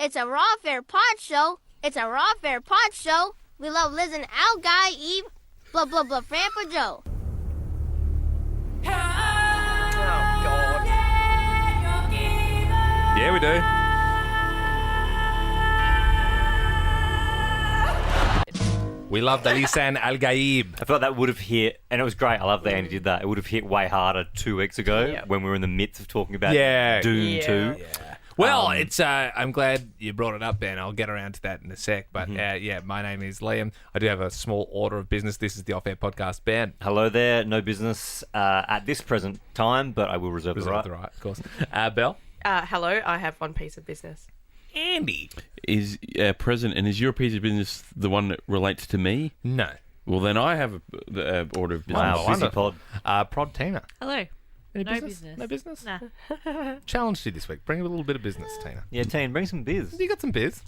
It's a raw fair pod show. It's a raw fair pod show. We love Liz and Al, Guy, Eve, blah, blah, blah, Grandpa Joe. Oh, God. Yeah, we do. We love the Lisan Al Gaib. I thought that would have hit, and it was great. I love that Andy did that. It would have hit way harder 2 weeks ago when we were in the midst of talking about Doom 2. Yeah. Well, it's. I'm glad you brought it up, Ben. I'll get around to that in a sec. But my name is Liam. I do have a small order of business. This is the Off Air Podcast. Ben. Hello there. No business at this present time, but I will reserve the right. Of course. Belle. Hello, I have one piece of business. Andy. Is present, and is your piece of business the one that relates to me? No. Well, then I have a order of business. Wow, busy pod. Prod Tina. Hello. Any No business? business. No business? Nah. Challenge you this week. Bring a little bit of business, Tina. Yeah, Teen, bring some biz. You got some biz?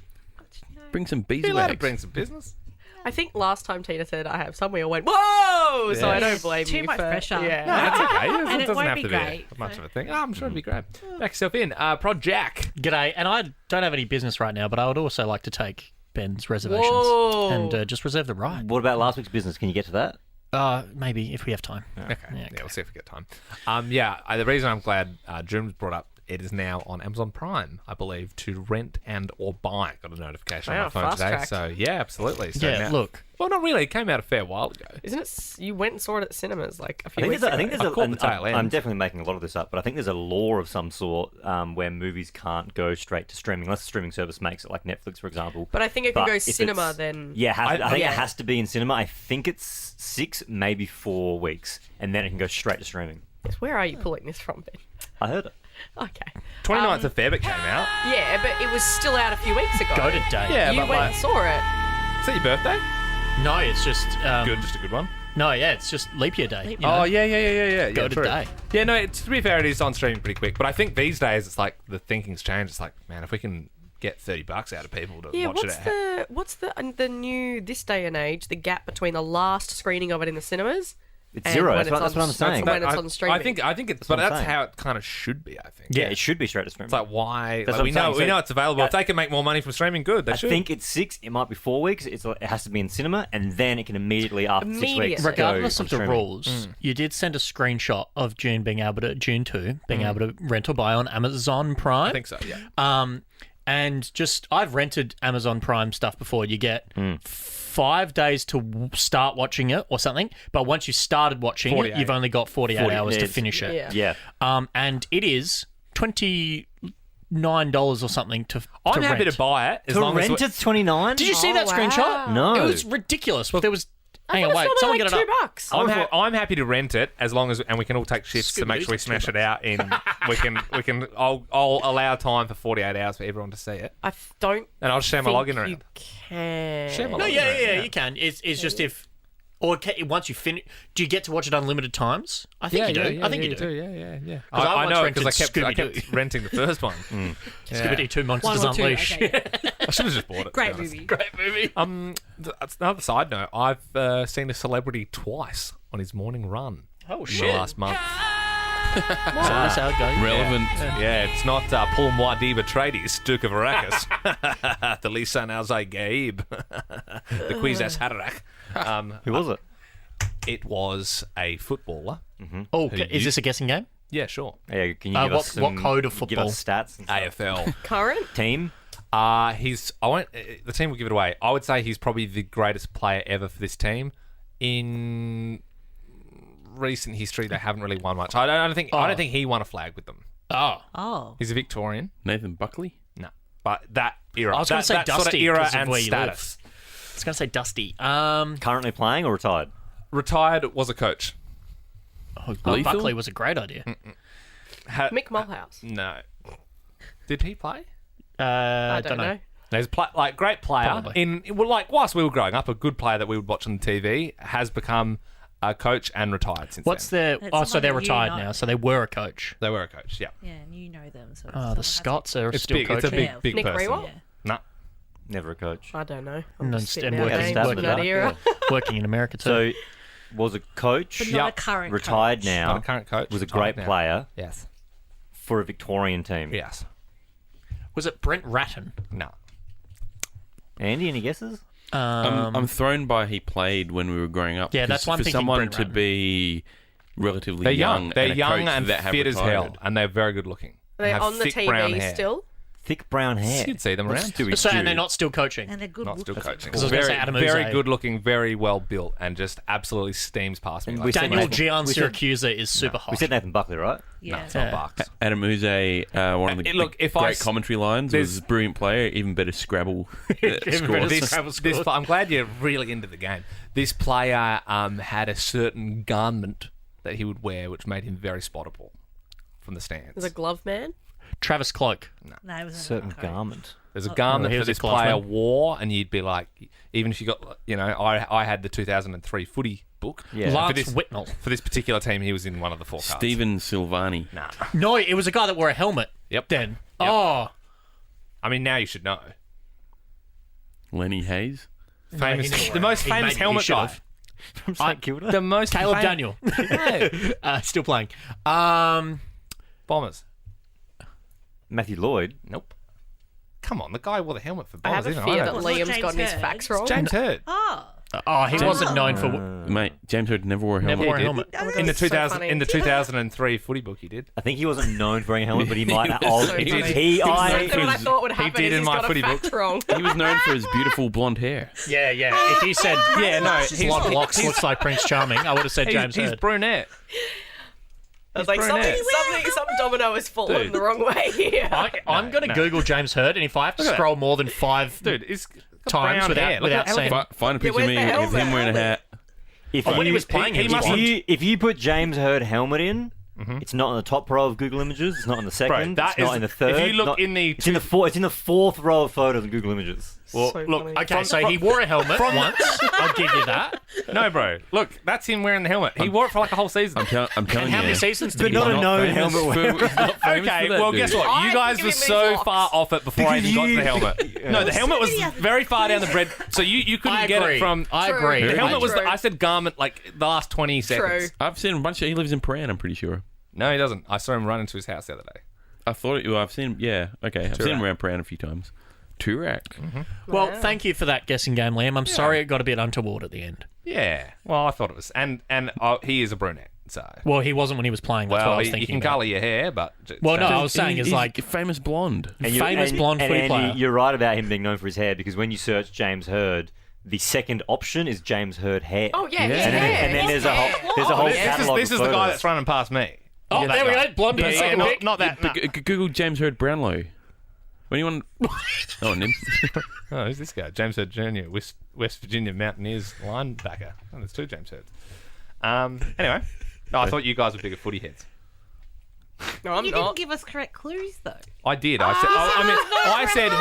Bring some Be allowed to beeswax. bring some business. I think last time Tina said I have some, we all went, whoa! So I don't blame Too you much for... pressure. Yeah. No, that's okay. And It it doesn't won't have be to great, be much so- of a thing. I'm sure it'll be great. Back yourself in. Prod Jack. G'day, and I don't have any business right now, but I would also like to take Ben's reservations Whoa. and just reserve the right. What about last week's business? Can you get to that? Maybe if we have time. Okay. Yeah, Yeah, okay. we'll see if we get time. The reason I'm glad Jim's brought up, it is now on Amazon Prime, I believe, to rent and or buy. Got a notification on Wow, my phone fast today. track. So, yeah, absolutely. So Yeah, now- look. Well, not really. It came out a fair while ago. Isn't it... You went and saw it at cinemas like a few I weeks think ago. there's I caught the tail end. I'm definitely making a lot of this up, but I think there's a law of some sort where movies can't go straight to streaming unless the streaming service makes it, like Netflix, for example. But I think it can But go if cinema it's- then... Yeah, I think yeah. it has to be in cinema. I think it's 6, maybe 4 weeks, and then it can go straight to streaming. Yes, where are you pulling this from, Ben? I heard it. Okay. 29th of Feb it came out. Yeah, but it was still out a few weeks ago. Go to date. Yeah, You but went like, and saw it. is that your birthday? No, it's just Good, just a good one. No, yeah, it's just leap year day. Leap you know? Oh, yeah. Go true. today. Yeah, no, to be fair, it is on streaming pretty quick. But I think these days it's like the thinking's changed. It's like, man, if we can get $30 out of people to Yeah, watch it. what's the new this day and age, the gap between the last screening of it in the cinemas It's and 0. when That's it's what I'm on- saying. when it's on streaming? I think it's, what but I'm that's saying. how it kind of should be. I think. Yeah, it should be straight to streaming. It's like why? That's Like, what I'm saying. we So- know it's available. If they can make more money from streaming, good. They I should. think it's 6. It might be 4 weeks. It has to be in cinema, and then it can immediately after 6 weeks. Immediately. go Regardless on of the streaming. rules, you did send a screenshot of June 2 being able to rent or buy on Amazon Prime. I think so. Yeah. And just I've rented Amazon Prime stuff before. You get 5 days to start watching it or something, but once you started watching it, 48. you've only got 48 hours to days. finish it. Yeah. Yeah. And it is $29 or something to I'm happy rent. to buy it as To long as rent it's 29. Did you see that Oh, screenshot? wow. No. It was ridiculous. Well, there was. I Hang thought on, wait. it's Someone normally get it like up. $2. I'm happy to rent it as long as, and we can all take shifts to make sure we smash it out in. we can. I'll allow time for 48 hours for everyone to see it, I don't and I'll share my think login you around. can. Share my No, login yeah, around, yeah, you can. It's just if. Or once you finish, do you get to watch it unlimited times? I think you do. I think you do. Yeah. 'Cause I I once know because I rented kept renting the first one. Scooby-Doo 2 Monsters One or two, Unleashed. okay. I should have just bought it. to Great be honest. movie. Great movie. That's another side note. I've seen a celebrity twice on his morning run Oh, in shit. the last month. So that's how it goes. Relevant. Yeah, it's not Paul Muad'Dib Atreides, Duke of Arrakis, the Lisan Al Gaib, the Kwisatz Haderach. Who was it? It was a footballer. Oh, Who is this a guessing game? Yeah, sure. Yeah, can you give what- us some, what code of Give football? us stats. And stuff? AFL. Current? Team. He's. I won't. The team will give it away. I would say he's probably the greatest player ever for this team. In recent history, they haven't really won much. I don't think. I don't think he won a flag with them. Oh. Oh. He's a Victorian. Nathan Buckley. No, but that era. I was going to say that sort of Dusty era 'cause of and where you status. I was going to say Dusty. Currently playing or retired? Retired, was a coach. Oh, Lethal? Buckley was a great idea. Mick Mulhouse. No. Did he play? I don't know. No, he's great player. Probably. Whilst we were growing up, a good player that we would watch on TV has become a coach and retired since What's then. their... That's Oh, so they're someone you retired know. now. So they were a coach. They were a coach, yeah. Yeah, and you know them. So Oh, the Scots are It's still big. coaching. It's a big, Yeah. big Nick person. Rewalt? Yeah. No. Never a coach. I don't know. I'm No, just spitting and out working- names working- from that era. Working in America too. So, was a coach, But not a current retired coach. now, Not a current coach. was a retired great now. player Yes. for a Victorian team. Yes. Was it Brent Ratton? No. Andy, any guesses? I'm thrown by he played when we were growing up. Yeah, that's 'cause why I'm for thinking someone Brent to Ratton. be relatively They're young. They're and a young coach and that have fit as hell, retired. and they're very good looking. Are they And have on the thick brown TV hair. still? Thick brown hair. You'd see them What's around. Stewie So, and Stewie? they're not still coaching. And they're good. Not still coaching. I was gonna say Adam Very Uze. good looking, very well built, and just absolutely steams past me. And Like we said Daniel Nathan- Gian we said- Syracusa is super hot. We said Nathan Buckley, right? Yeah. it's not Bucks. Adam Uze, one of the, Look, the if I great s- commentary lines, there's- was a brilliant player, even better Scrabble better scores. This, I'm glad you're really into the game. This player had a certain garment that he would wear, which made him very spottable from the stands. There's a glove man. Travis Cloak. No, it was Certain garment. There's a garment he that was a this player Cloughman. wore, and you'd be like, even if you got, I had the 2003 footy book. Yeah. For Lance this, Whitnell. for this particular team, he was in one of the 4 cards. Stephen Silvani. Nah. No, it was a guy that wore a helmet. Yep. Then. Yep. Oh. I mean, now you should know. Lenny Hayes. Famous, he didn't the wear most it. He famous made- helmet he guy. should've. From St Kilda. The most Caleb fam- Daniel. No. Still playing. Bombers. Matthew Lloyd. Nope. Come on, the guy wore the helmet for I have Bombers. a isn't it? fear I that know. Wasn't it Liam's James gotten his Hurd? facts wrong. James Hurd. Oh. He wasn't known for. Mate, James Hurd never wore a helmet. Never wore a He did. helmet. In the That's so 2000, funny. in the 2003 footy book, he did. I think he wasn't known for wearing a helmet, but he might. Oh, So he funny. he. That's I. what I thought would happen. did is in he's my got footy a fact book. wrong. He was known for his beautiful blonde hair. Yeah, yeah. If he said, Yeah, no, his blonde locks looks like Prince Charming, I would have said James he's Hurd. brunette. I was like, brunette. some domino has fallen the wrong way here. I'm going to Google James Hurd, and if I have to Look at scroll more than 5 Dude, he's got times brown hair. without Look at- saying. Find a picture of where's me the with helmet? him wearing a hat. If when he you- was playing, he must was have- if you put James Hurd helmet in, it's not in the top row of Google Images. It's not in the second. that it's not is- in the third. if you look not- in the it's in the it's in the 4th row of photos in Google Images. Well, So look, funny. Okay, so he wore a helmet once. I'll give you that. no, bro. Look, that's him wearing the helmet. He wore it for like a whole season. I'm telling And how you. many seasons did But he not play? a known famous helmet wearer. he's not famous Okay, for that, well, dude. guess what? I You guys think were of him as so Locks. far off it before I Because even got to you- the helmet. No, the helmet was very far down the bread, so you couldn't I get agree. it from. I True. agree. The helmet was. True. I said garment like the last 20 seconds. I've seen a bunch of. He lives in Paran, I'm pretty sure. No, he doesn't. I saw him run into his house the other day. I thought it. Well, I've seen. Yeah, okay. I've seen him Turak. around Paran a few times. Turak. Well, thank you for that guessing game, Liam. I'm sorry it got a bit untoward at the end. Yeah. Well, I thought it was, and he is a brunette, so. Well, he wasn't when he was playing. That's what I Well, was you thinking. can about. colour your hair, but Well, no, I was saying He's is like a famous blonde. famous blonde and footy Andy, player. You're right about him being known for his hair because when you search James Hurd, the second option is James Hurd hair. Oh yeah, his and then, hair. and then His there's a hair. whole this catalogue is of the guy photos. that's running past me. Oh, Yeah, there we that go. Blonde Yeah, in the yeah, second not, pick. not that. No. Google James Hurd Brownlow. Anyone? Oh, Nim. Oh, who's this guy? James Hurd Jr., West Virginia Mountaineers linebacker. Oh, there's 2 James Hurds. Anyway, no, I thought you guys were bigger footy heads. No, I'm You not. didn't give us correct clues though. I did. I said. I said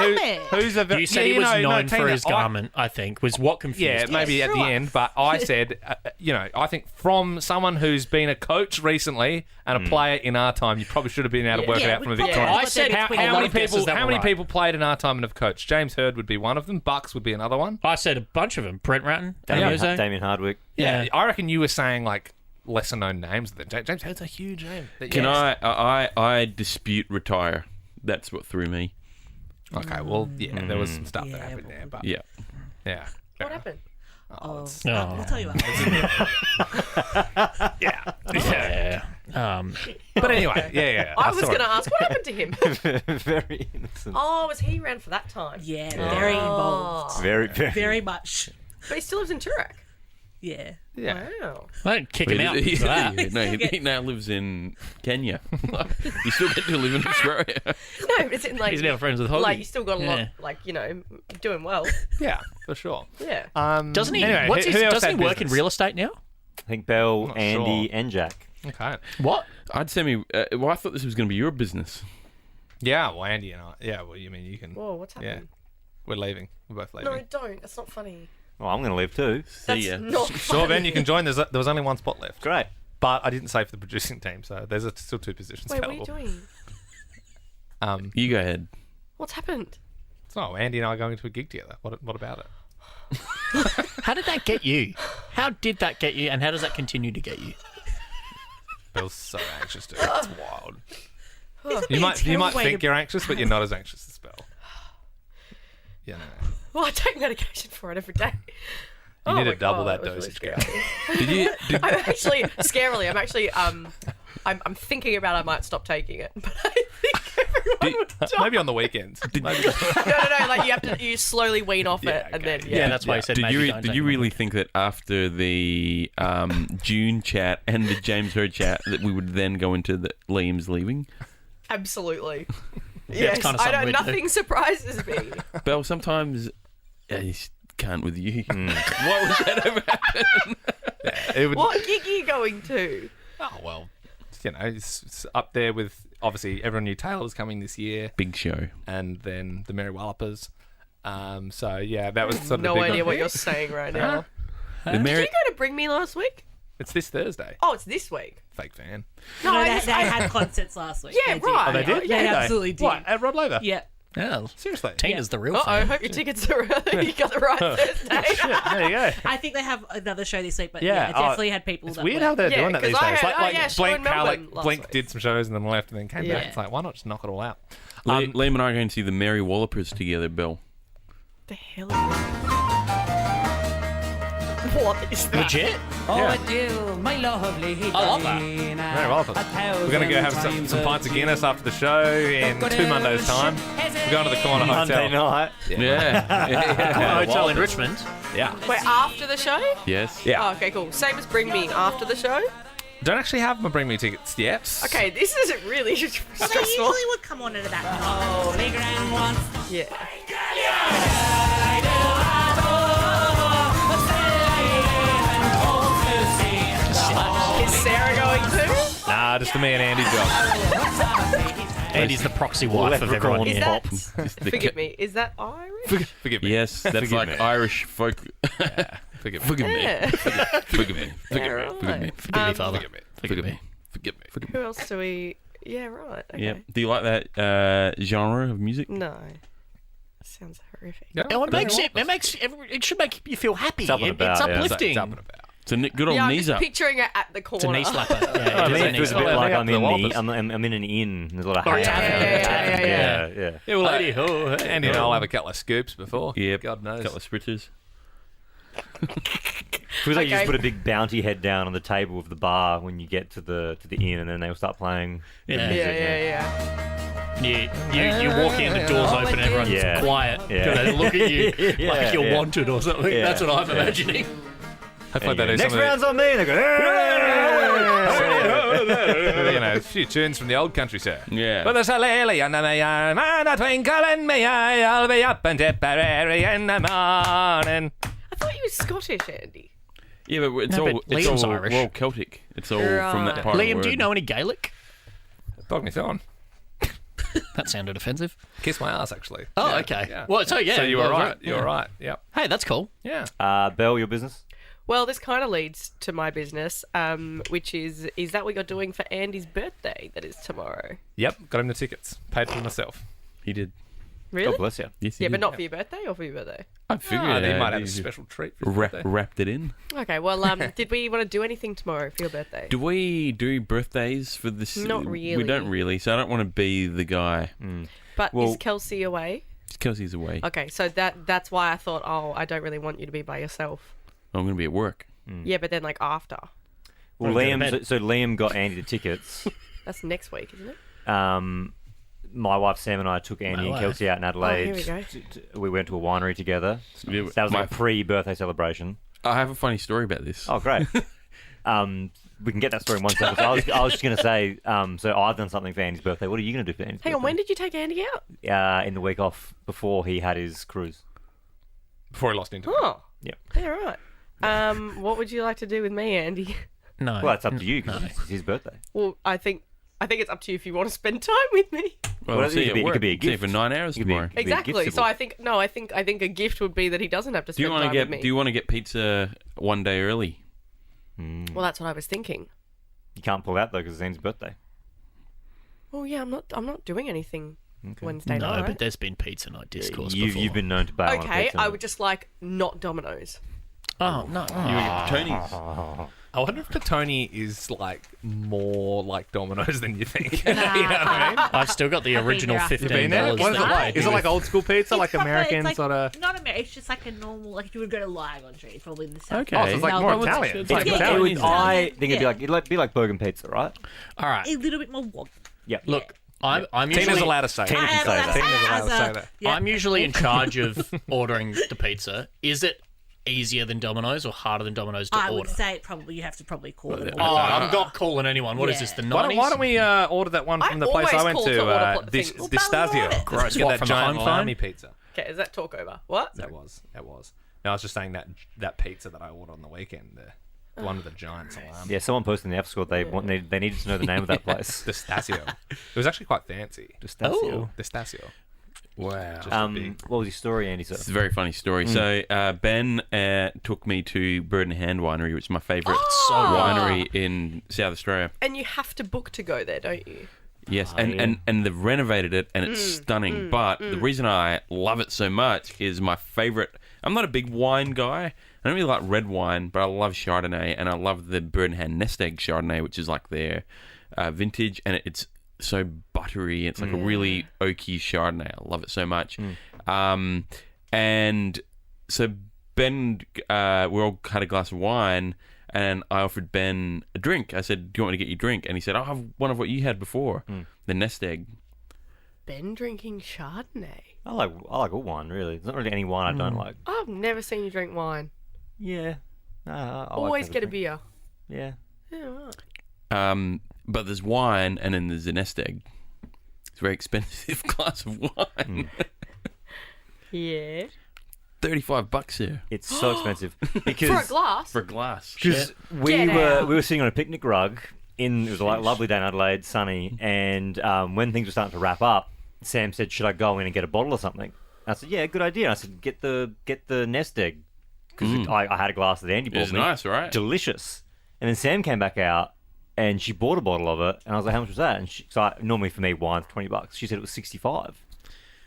who's a. You said he was known for his garment, I think, was what confused Yeah, us. maybe at the end, but I said, I think from someone who's been a coach recently and a player in our time, you probably should have been able to work it Yeah, out from a we probably Victorian. I said how a lot many of guesses people? that How were many right. people played in our time and have coached? James Hurd would be one of them. Bucks would be another one. I said a bunch of them. Brent Ratton, Daniel Uze. Damien Hardwick. Yeah. I reckon you were saying like lesser known names. James Hurd's a huge name. Can I dispute retire? That's what threw me. Okay, well, yeah, there was some stuff that Yeah, happened there, but Yeah. yeah. What happened? Oh, Oh. I'll tell you what. Yeah. But anyway, yeah. I was going to ask, what happened to him? Very innocent. Oh, was he around for that time? Yeah, very involved. Very, very. Very much. But he still lives in Turak. Yeah. Yeah. Wow. I didn't kick him out for that. No, he now lives in Kenya. You still get to live in Australia. No, but it's in like He's now friends with Hoggy. like you still got a lot, Yeah. like doing well. Yeah, for sure. Yeah. Doesn't he? Anyway, what's his, who else doesn't he had work in business? real estate now? I think Belle, not Andy, sure. and Jack. Okay. What? I'd say me. Well, I thought this was going to be your business. Yeah, well, Andy and I. Yeah, well, you mean you can. Whoa, what's Yeah, happening? we're leaving. We're both leaving. No, don't. That's not funny. Well, I'm going to leave too. That's See ya. not Sure, funny. Ben, you can join. There was only one spot left, Great. but I didn't say for the producing team, so there's still 2 positions Wait, what are you available. doing? You go ahead. What's happened? So Andy and I are going to a gig together. What about it? How did that get you? How did that get you, and how does that continue to get you? Bill's so anxious to. It's wild. You might terrible way think to- you're anxious, but you're not as anxious as Belle. Yeah, no. Well, I take medication for it every day. You Oh need my to double God, that it was dosage. really Gav. scary. I'm actually scarily. I'm thinking about I might stop taking it, but I think everyone would die. Maybe on the weekends. Maybe. No. Like you slowly wean off it, and then Yeah, that's why I said Did maybe you don't did take you it. really think that after the June chat and the James Heard chat that we would then go into the Liam's leaving? absolutely. it's Yes, kinda I something know. we'd do. Nothing surprises me. Belle, sometimes I just can't with you. What was that about? It would, What gig are you going to? Oh, well, it's up there with, obviously, everyone knew Taylor was coming this year, Big show. and then the Mary Wallopers. So, yeah, that was sort of No the big idea one. what you're saying right now. The Did Mary- you go to Bring Me last week? It's this Thursday. Oh, it's this week. Fake fan. No, No, I they, just- they had concerts last week. Yeah, They did. right. Oh, they did? They Did absolutely did. What, at Rod Laver? Yeah. Yeah. Seriously? Tina's the real I fan. hope your tickets are you got the right Thursday. There you go. I think they have another show this week, but Yeah, yeah, it definitely had people. It's that weird went. how they're Yeah, doing that 'cause these I days. heard- Like, oh, yeah, show in Blink, Melbourne last Blink week. did some shows and then left and then came Yeah. back. It's like, why not just knock it all out? Liam and I are going to see the Mary Wallopers together, Belle. The hell what is that? Legit? Yeah. Adieu, my lovely I love that. Very well. We're going to go have some pints of Guinness after the show in 2 Mondays' time. We're going to the Corner Hotel. Monday night. Yeah. Hotel in Richmond. Yeah. Wait, after the show? Yes. Yeah. Oh, okay, cool. Same as Bring Me after the show? Don't actually have my Bring Me tickets yet. Okay, this isn't really Well, they stressful. usually would come on at that time. Holy grand ones. Yeah. Is Sarah going too? Nah, just me and Andy job. Andy's the proxy wife of everyone Is here. that, the forgive ca- me, is that Irish? Forgive me. Yes, that's Forgive like me. Irish folk. Forgive me. Forgive me. Yeah. Forgive me. Forgive me. Alright. Forgive me. Forgive me, Father. Forgive me. Forgive me. Forgive me. Forgive me. Who else do we... Yeah, right. Okay. Yeah. Do you like that genre of music? No. Sounds horrific. Yeah, Oh, it Mary makes it. Wallopers. It should make you feel happy. It's up and about, It's yeah. uplifting. It's up and about. It's a good old Yeah, I'm knees just up. picturing it at the corner. It's a knee slapper. Yeah, I it is mean, a it knee feels a slapper. bit like Yeah, I'm the in Wallopers. I'm in an inn. There's a lot of Oh, hay. yeah. yeah. Yeah, well, Lady ho, hey. Andy and I'll have a couple of scoops before. Yep. God knows. Couple of spritzers. Feels like you just Okay. put a big bounty head down on the table of the bar when you get to the inn, and then they'll start playing. the Yeah. music, Yeah. You walk in, the doors open, everyone's Yeah. quiet. Yeah. They look at you Yeah, like you're yeah. wanted or something. Yeah. That's what I'm Yeah. imagining. Hopefully they do Next some of round's on me. And they go, the, you know, a few tunes from the old country, sir. Yeah. But there's a lily under my arm and a twinkle in my eye. I'll be up in Tipperary in the morning. I thought you were Scottish, Andy. Yeah, but it's No, all but it's Liam's all Irish. we're all Celtic. It's all from that Right. part of the Liam, do you word. know any Gaelic? Dog me thorn. That sounded offensive. Kiss my ass, actually. Oh, Yeah, okay. yeah. Well, so yeah. So you were well, right. yeah. You were right. Yep. Hey, that's cool. Yeah. Belle, your business? Well, this kind of leads to my business, which is that what you're doing for Andy's birthday that is tomorrow? Yep. Got him the tickets. Paid for them myself. He did. Really? God bless you. Yes, he Yeah, did. but not for your birthday or for your birthday? I figured Oh, they might have a he special treat for his birthday. wrapped it in. Okay, well, did we want to do anything tomorrow for your birthday? Do we do birthdays for this? Not We really. don't really. So I don't want to be the guy. But Well- is Kelsey away? Kelsey's away. Okay, so that's why I thought, I don't really want you to be by yourself. I'm going to be at work. Yeah, but then like after. Well, Go to Liam. bed. So Liam got Andy the tickets. That's next week, isn't it? My wife Sam and I took Andy My and wife. Kelsey out in Adelaide. here we go. We went to a winery together. Yeah, That was my- like a pre-birthday celebration. I have a funny story about this. Oh, great. We can get that story in 1 second. So I was just going to say, so I've done something for Andy's birthday. What are you going to do for Andy's Hang on, birthday? when did you take Andy out? In the week off before he had his cruise. Before he lost internet. Oh. Yep. Yeah, right. What would you like to do with me, Andy? No. Well, that's up to you because No. it's his birthday. Well, I think it's up to you if you want to spend time with me. Well, Well, I'll see it you could be- at it work. could be a See you gift. for 9 hours It could be- tomorrow. Could be a Exactly. gift So symbol. I think a gift would be that he doesn't have to Do you spend want time to with get? me. Do you want to get pizza one day early? Well, that's what I was thinking. You can't pull out though because it's Andy's birthday. Well, yeah, I'm not doing anything Wednesday No, night. but there's been pizza night discourse You've before. been known to bail on a Okay, pizza I night. would just like not Domino's. Oh no. You Tony's. I wonder if Petone is like more like Domino's than you think. You know what I mean? I've still got the I've been original there. You've been there? $15. What is it that like? they Is do it like with- old school pizza, like American it's like, sort of? Not American. It's just like a normal. Like if you would go to Lygon Street, it's probably the same. Okay. Oh, so it's like No, more but it's- Italian. It's like Yeah, Italian. it would- I think Yeah. it'd be like Bergen pizza, right? All right. A little bit more wonky. Yeah. Look, I'm Tina's usually allowed to say Tina that. can say that. Tina's allowed to say that. Yeah. I'm usually in charge of ordering the pizza. Is it easier than Domino's or harder than Domino's to I order? would say you have to probably call it. Oh, I'm not calling anyone. What is this, the 90s? Why don't we order that one from the place always I went call to, to order things. Well, Distasio. Gross. Get What, that from the giant home phone? salami pizza. Okay, is that talk over? What? That was. No, I was just saying that pizza that I ordered on the weekend, the one with the giant salami. Yeah, someone posted in the App Store they needed to know the name of that place. Distasio. It was actually quite fancy. Distasio. Distasio. Wow. Just a big- What was your story, Andy? Sir? It's a very funny story. So Ben took me to Bird and Hand Winery, which is my favourite winery in South Australia. And you have to book to go there, don't you? Yes, yeah. and they've renovated it, and it's stunning. But the reason I love it so much is my favourite. I'm not a big wine guy. I don't really like red wine, but I love Chardonnay, and I love the Bird and Hand Nest Egg Chardonnay, which is like their vintage, and it's so buttery. It's like a really oaky Chardonnay. I love it so much. And so Ben, we all had a glass of wine, and I offered Ben a drink. I said, "Do you want me to get you a drink?" And he said, "I'll have one of what you had before, the Nest Egg." Ben drinking Chardonnay. I like all wine, really. There's not really any wine I don't like. I've never seen you drink wine. Yeah. I Always like get a drink. beer. Yeah. Yeah, right. But there's wine, and then there's a Nest Egg. It's a very expensive glass of wine. Yeah. $35 here It's so expensive For a because glass. for a glass. we Get were out. we were sitting on a picnic rug it was a lovely day in Adelaide, sunny, and when things were starting to wrap up, Sam said, "Should I go in and get a bottle or something?" I said, "Yeah, good idea." And I said, "Get the Nest Egg," because I had a glass that Andy It bought was me. nice, right? Delicious. And then Sam came back out and she bought a bottle of it, and I was like, "How much was that?" And normally for me wine's $20. She said it was $65.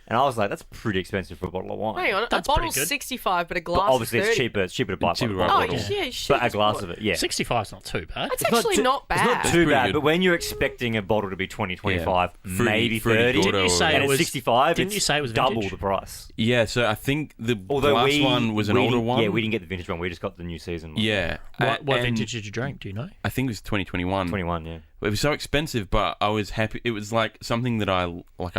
And I was like, that's pretty expensive for a bottle of wine. Hang on, That's a bottle's pretty good. 65, but a But glass obviously, is 30. it's cheaper. It's cheaper to buy Cheaper by to Oh, buy bottle. yeah, shit. But a glass of it, yeah. 65's not too bad. That's It's not actually too- not bad. It's not too pretty bad, good. but when you're expecting a bottle to be 20, 25, Fruity- maybe fruity 30, Gordo Didn't you say and it it's was 65, Didn't it's you say it was double vintage? the price. Yeah, so I think the Although glass one was an we older didn't- one. Yeah, we didn't get the vintage one. We just got the new season one. Yeah. What And vintage did you drink? Do you know? I think it was 2021. 21, yeah. It was so expensive, but I was happy. It was like something that I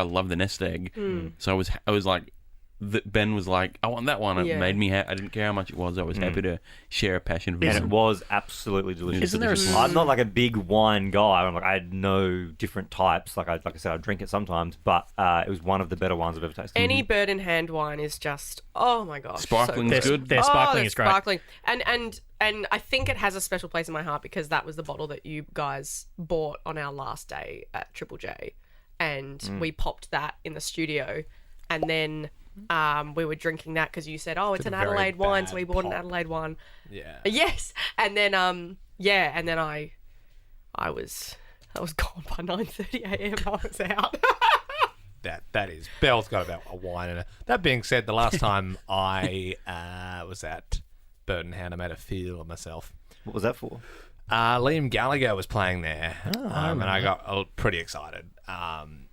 love the Nest Egg. So I was like, Ben was like, I want that one. It Yeah. made me. I didn't care how much it was. I was happy to share a passion of And it wine. was absolutely delicious. Isn't there a- I'm not like a big wine guy. I'm like, I had no different types. Like I said, I drink it sometimes, but it was one of the better wines I've ever tasted. Any bird in hand wine is just, oh my gosh. Sparkling's so good. Their sparkling they're is great. Sparkling. And I think it has a special place in my heart because that was the bottle that you guys bought on our last day at Triple J. And we popped that in the studio. And then we were drinking that because you said, oh, it's Did an a very Adelaide wine. So bad we bought an pop. Adelaide one. Yeah. Yes. And then, and then I was gone by 9:30 a.m. I was out. That is. Belle's got about a wine in it. That being said, the last time I was at Burton Hand, I made a feel of myself. What was that for? Liam Gallagher was playing there, and I got pretty excited,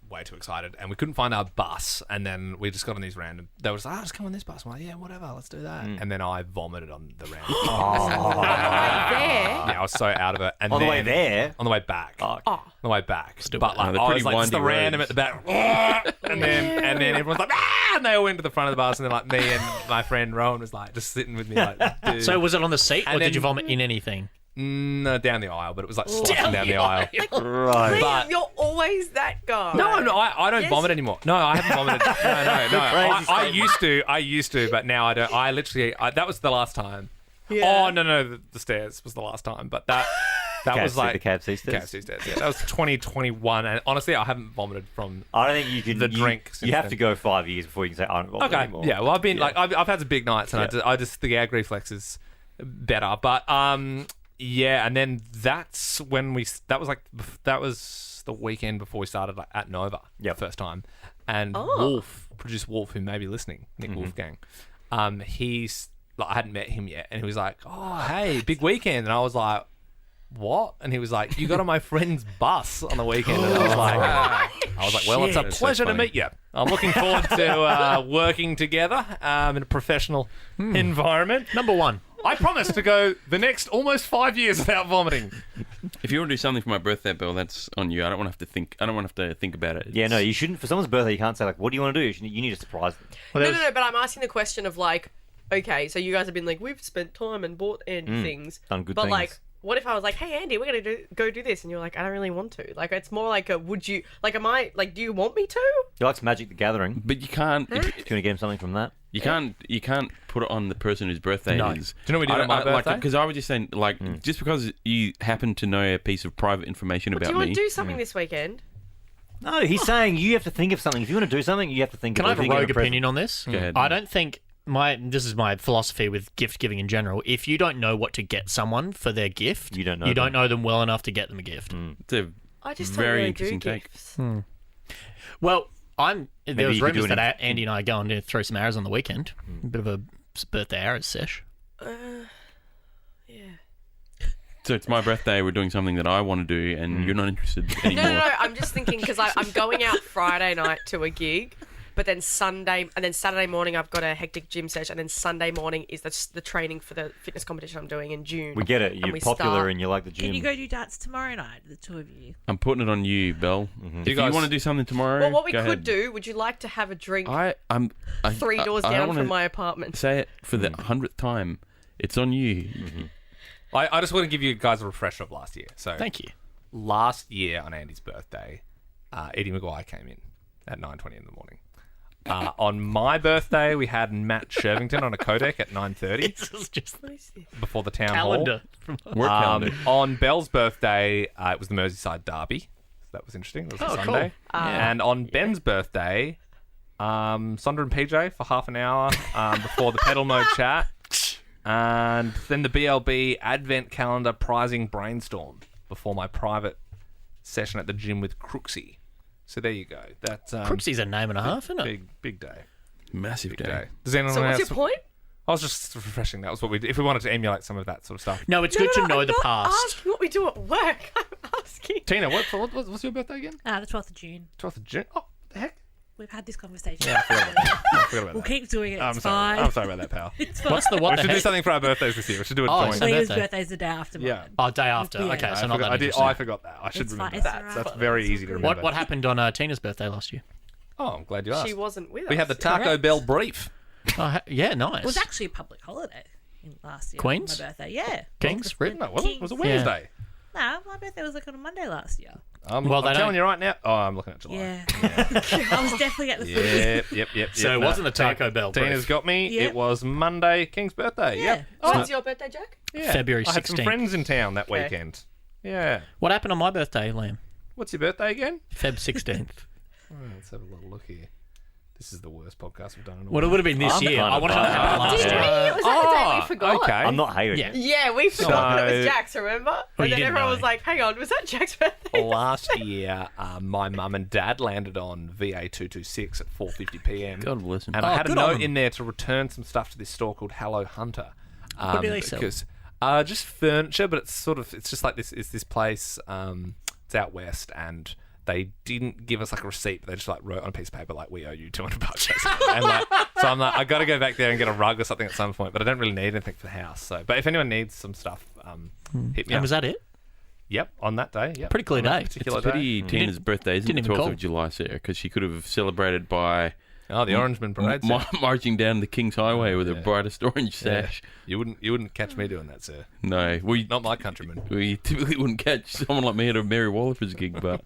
way too excited, and we couldn't find our bus, and then we just got on these random. They were just like, "Oh, just come on this bus." I'm like, "Yeah, whatever, let's do that." And then I vomited on the random. There. Yeah, I was so out of it. And On the way then- there? on the way back. Oh, On the way back. But like, they're I pretty was like, just the windy random roads. at the back. and then everyone's like, ah! And they all went to the front of the bus. And then like me and my friend Rowan was like just sitting with me like, dude. So was it on the seat, or And did you then- vomit in anything? No, down the aisle, but it was like sloshing down the aisle. right. But- You're always that guy. No, I don't Yes. vomit anymore. No, I haven't vomited. No. Crazy I used to, but now I don't. I literally, that was the last time. Yeah. Oh, no, the stairs was the last time. But that was KFC, like... the KFC stairs? KFC stairs, yeah. That was 2021. And honestly, I haven't vomited from... I don't think you can. The you, drink You since have then. to go 5 years before you can say, I don't vomit Okay, anymore. yeah. Well, I've been Yeah. like... I've had some big nights and Yeah. I just... The gag reflex is better. But, yeah, and then that's when we... That was the weekend before we started like, at Nova Yep. the first time. And producer Wolf, who may be listening, Nick Wolfgang, he's... Like, I hadn't met him yet. And he was like, oh, hey, big weekend. And I was like, what? And he was like, you got on my friend's bus on the weekend. And I was like, well, it's a Shit. pleasure to That's so meet you. I'm looking forward to working together in a professional environment. Number one. I promise to go the next almost 5 years without vomiting. If you want to do something for my birthday, Bill, that's on you. I don't want to have to think. I don't want to have to think about it. Yeah, no, you shouldn't. For someone's birthday, you can't say like, "What do you want to do?" You need to surprise them. No, but I'm asking the question of like, okay, so you guys have been like, we've spent time and bought Andy things, Done good but things. like, what if I was like, hey Andy, we're gonna go do this, and you're like, I don't really want to. Like, it's more like a, would you? Like, am I like, do you want me to? He likes Magic the Gathering. But you can't. Do you want to get him something from that? You can't put it on the person whose birthday No. it is. Do you know what we did on my birthday? Because I was just saying, like, just because you happen to know a piece of private information Do about you want me. to do something this weekend? No, he's saying you have to think of something. If you want to do something, you have to think Can of I have a thinking of rogue present. opinion on this? Go ahead. I don't think this is my philosophy with gift giving in general. If you don't know what to get someone for their gift, You don't know you don't them. know them well enough to get them a gift. It's a I just don't very really interesting do take. gifts. Well, there Maybe was you could do rumours an that Andy and I are going to throw some arrows on the weekend. A bit of a birthday arrows sesh. Yeah. So it's my birthday. We're doing something that I want to do, and you're not interested anymore. No. I'm just thinking because I'm going out Friday night to a gig, but then Saturday morning I've got a hectic gym session, and then Sunday morning is the training for the fitness competition I'm doing in June. We get it. And You're we popular start- and you like the gym. Can you go do darts tomorrow night, the two of you? I'm putting it on you, Belle. If you guys- want to do something tomorrow, Well, what we go could ahead. do? Would you like to have a drink I'm 3 doors I don't down wanna from my apartment? Say it for the 100th time. It's on you. I just want to give you guys a refresher of last year. So Thank you. last year on Andy's birthday, Eddie Maguire came in at 9:20 in the morning. On my birthday, we had Matt Shervington on a codec at 9:30 This is just before the town calendar. Work calendar. On Belle's birthday, it was the Merseyside Derby. That was interesting. It was a Oh, Sunday. cool. And on Ben's birthday, Sondra and PJ for half an hour before the pedal mode chat. And then the BLB Advent Calendar Prizing Brainstorm before my private session at the gym with Crooksy. So there you go. That's Crooksy's a name and a half, isn't it? big day. Massive Big day. day. Does anyone So what's else? your point? I was just refreshing. That was what we did. If we wanted to emulate some of that sort of stuff. No, it's good to know I'm the not past. asking what we do at work. I'm asking. Tina, what's your birthday again? The 12th of June. 12th of June. Oh, the heck. We've had this conversation. I forgot about We'll that. keep doing it. I'm It's sorry. fine. I'm sorry about that, pal. It's fine. What's the We what the should do heck? something for our birthdays this year. We should do it Oh, joint. so- Leah's birthday. birthday's the day after mine. Yeah. Oh, day after. Yeah. Okay, so I not forgot, that interesting. I forgot that. I should It's remember fine. that. It's That's alright. very It's easy to all remember. What happened on Tina's birthday last year? Oh, I'm glad you asked. She wasn't with us. We had the Taco Correct. Bell brief. Oh, yeah, nice. It was actually a public holiday last year. Queens? My birthday. Yeah. Kings? No, it wasn't. It was a Wednesday. No, my birthday was like on a Monday last year. I'm Well, they telling don't- you right now. Oh, I'm looking at July. Yeah. I was definitely at the food. Yep. So it wasn't the Taco Bell brief. Tina's got me. Yeah. It was Monday, King's birthday. Yeah. Yep. Oh, it's your birthday, Jack? Yeah. February I had some 16th. friends in town that Okay. weekend. Yeah. What happened on my birthday, Liam? What's your birthday again? Feb 16th. Let's have a little look here. This is the worst podcast we've done in a Well, it while. would have been this I'm year. kind I of want to know what happened last Did year. we? Was that the day we forgot? Okay. I'm not hating Yeah. it. Yeah, we forgot it So- was Jack's, remember? you And then didn't everyone know. was like, hang on, was that Jack's birthday? Last year, my mum and dad landed on VA226 at 4:50 p.m. God bless him. And I had a good on note them. in there to return some stuff to this store called Hello Hunter. What do they sell? Because, just furniture, but it's just like this. It's this place. It's out west, and they didn't give us like a receipt, but they just like wrote on a piece of paper like, we owe you $200 basically. And like, so I'm like, I got to go back there and get a rug or something at some point, but I don't really need anything for the house. So, but if anyone needs some stuff, hit me And up. was that it? Yep, on that day. Yep. Pretty clear On that day. particular It's a pity day. Tina's birthday isn't the didn't even 12th call. of July, sir, because she could have celebrated by Oh, the Orangeman Parade. sir. marching down the King's Highway with her Yeah. brightest orange Yeah. sash. You wouldn't catch me doing that, sir. No, we Not my countrymen. we typically wouldn't catch someone like me at a Mary Wallifer's gig, but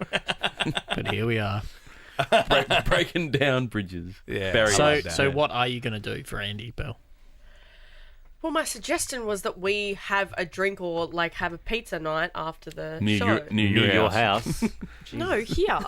But here we are. breaking down bridges. Yeah. Very So, like that. so what are you going to do for Andy, Belle? Well, my suggestion was that we have a drink or like have a pizza night after the near show. your Your house. house. No, here.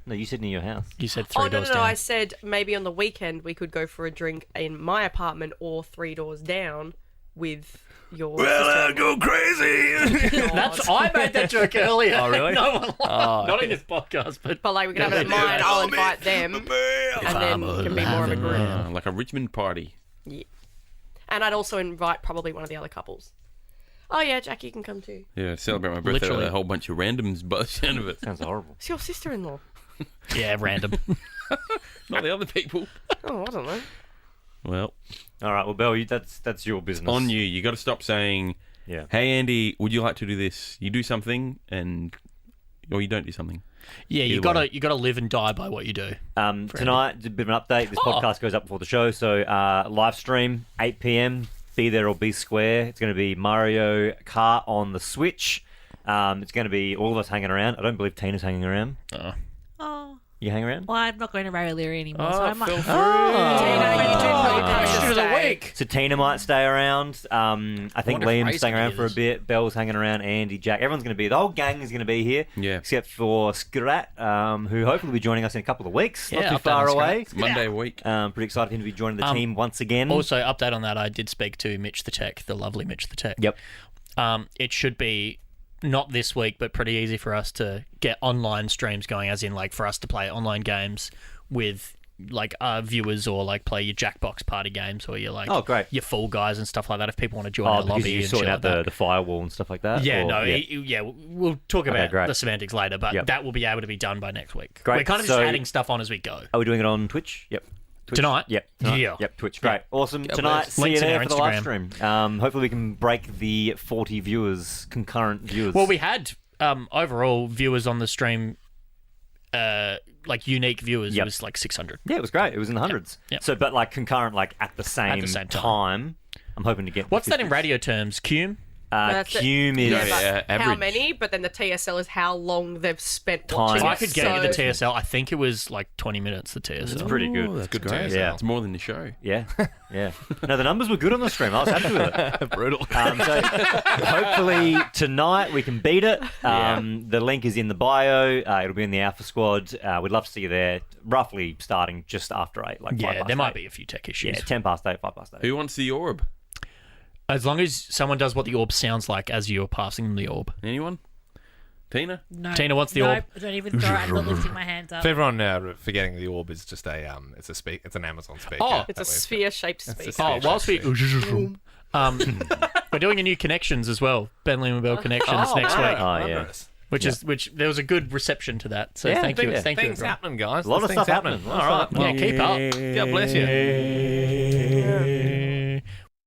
No, you said near your house. You said Oh, three no, doors no, down. I said maybe on the weekend we could go for a drink in my apartment or 3 doors down with your sister. go crazy. That's I made that joke earlier. Oh, really? No one Oh, not in this podcast, but But like we could have it at mine, I'll invite them, and then it can be more of a group. Like a Richmond party. And I'd also invite probably one of the other couples. Oh yeah, Jackie can come too. Yeah, celebrate my birthday Literally. with a whole bunch of randoms by the sound of it. Sounds horrible. It's your sister-in-law. Yeah, random. Not the other people. Oh, I don't know. Well, All right, well, Belle, that's your business. on you. You got to stop saying, Yeah. "Hey Andy, would you like to do this?" You do something, or you don't do something. Yeah, you Either way. gotta live and die by what you do. Tonight, a bit of an update. This podcast goes up before the show, so live stream 8 p.m. Be there or be square. It's going to be Mario Kart on the Switch. It's going to be all of us hanging around. I don't believe Tina's hanging around. Oh, You hang around? well, I'm not going to Ray O'Leary anymore, so I might. Question of the week. So Tina might stay around. I think wonder if Liam's Ray's staying gonna around do for a this. bit. Belle's hanging around. Andy, Jack, everyone's going to be. The whole gang is going to be here. Yeah. Except for Scrat, who hopefully will be joining us in a couple of weeks. Yeah, Not too update far on Scrat. away. It's Monday a week. Pretty excited for him to be joining the team once again. Also, update on that. I did speak to Mitch the Tech, the lovely Mitch the Tech. Yep. It should be not this week, but pretty easy for us to get online streams going, as in like for us to play online games with like viewers, or like play your Jackbox party games, or your like Oh, great. your Fall Guys and stuff like that. If people want to join Oh, our because lobby you're and sorting shit out like that. the firewall and stuff like that? Yeah, Or- no, yeah. we'll talk about great. the semantics later, but Yep. that will be able to be done by next week. Great, We're kind of so- just adding stuff on as we go. Are we doing it on Twitch? Yep. Twitch? Tonight? Yep. Tonight. Yeah. Yep. Twitch. Great. Awesome. God Tonight, bless. see Links you in there our for the live Instagram. stream. Hopefully we can break the 40 viewers, concurrent viewers. Well, we had overall viewers on the stream, like unique viewers, Yep. was like 600. Yeah, it was great. It was in the hundreds. Yep. So, but like concurrent, like at the same, same time. I'm hoping to get. What's that in 50s. radio terms? Cume? That's it. Cume is. Yeah, yeah. How average. many? But then the TSL is how long they've spent Time. watching. I it. could get you the So- TSL. I think it was like 20 minutes, the TSL. It's pretty good. Oh, that's good great. TSL. Yeah. It's more than the show. Yeah, yeah. No, the numbers were good on the stream. I was happy with it. Brutal. So hopefully tonight we can beat it. The link is in the bio. It'll be in the Alpha Squad. We'd love to see you there. Roughly starting just after 8, like 5 Yeah, past there might 8. be a few tech issues. Yeah, 10 past 8, 5 past 8. Who wants the orb? As long as someone does what the orb sounds like as you're passing them the orb. Anyone? Tina? No, Tina, what's the no, orb? Don't even throw it. I'm not lifting my hands up. For everyone forgetting, the orb is just it's an Amazon speaker. Oh, It's a That way- sphere-shaped It's a speaker. sphere. Oh, whilst we... we're doing a new Connections as well. Ben Liam and Bell Connections next week. Oh, yeah. Wondrous. Which there was a good reception to that. So Yeah, thank you. yeah. Thank you. Things everyone. happening, guys. A lot of There's stuff things happening. All right. Yeah, keep up. God bless you.